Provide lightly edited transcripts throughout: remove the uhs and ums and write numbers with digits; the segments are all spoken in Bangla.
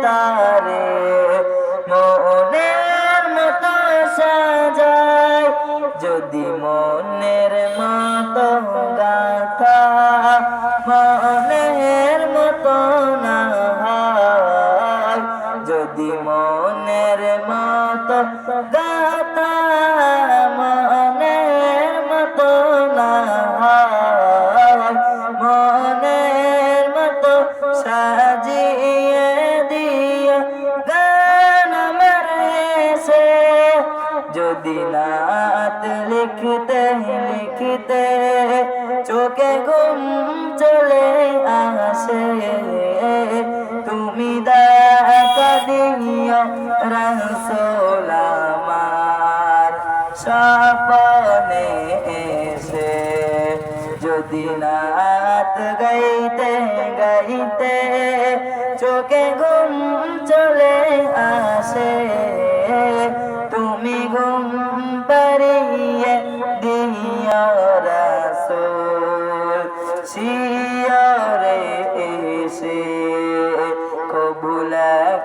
তারে মনের মতো সাজায় যদি মনের মতো গাথা মনের মতো না হয় যদি মনের মতো গাথা মনের মতো না হয় মনের মতো সাজিয়ে দিও গান আমার এসে যদি নাত লিখতে লিখতে চোখে ঘুম চলে আসে তুমি দেখা দিও রাসূল আমার স্বপ্নে এসে যদি নাত গাইতে গাইতে চোখে ঘুম চলে আসে তুমি ঘুম পাড়িয়ে দিও রাসূল শিয়রে এসে কবুল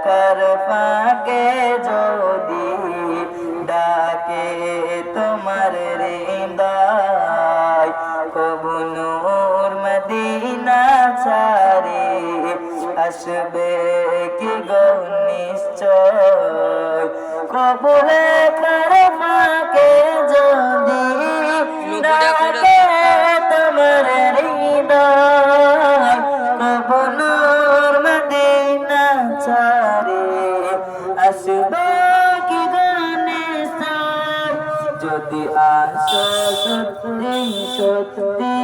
কর পাকে যদি ডাকে তোমার হৃদয় কবু নূর মদিনা ছাড়ে আসবে কি গো নিশ্চয় কবুল কর পাকে যদি ডাকে তোমার হৃদয় কবু নূর মদিনা ছাড়ে আসবে কি গো নিশ্চয় যদি আসো সত্যি সত্যি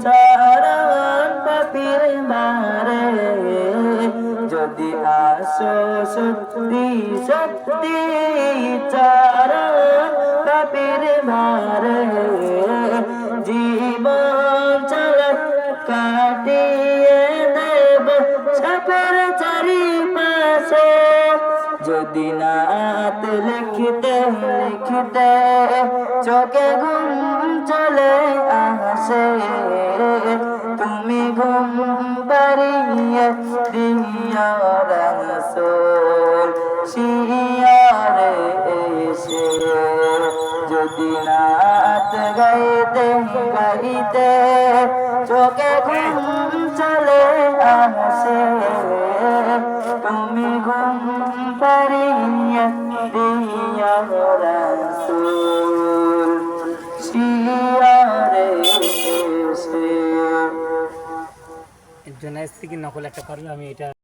চরণ পাপীর মারে যদি আসো সত্যি সত্যি চরণ পাপীর মারে জীবন চলে কাটিয়ে দেব সাপের চারিপাশে যদি নাত লিখতে লিখতে চোখে ঘুম চলে আসে তুমি ঘুম পাড়িয়ে দিও রাসূল শিয়রে এসে যদি নাত গাইতে গাইতে চোখে ঘুম চলে আসে তুমি ঘুম পাড়িয়ে দিও রাসূল শিয়রে এসে একজন এসে কি নকল একটা পারবে আমি এটা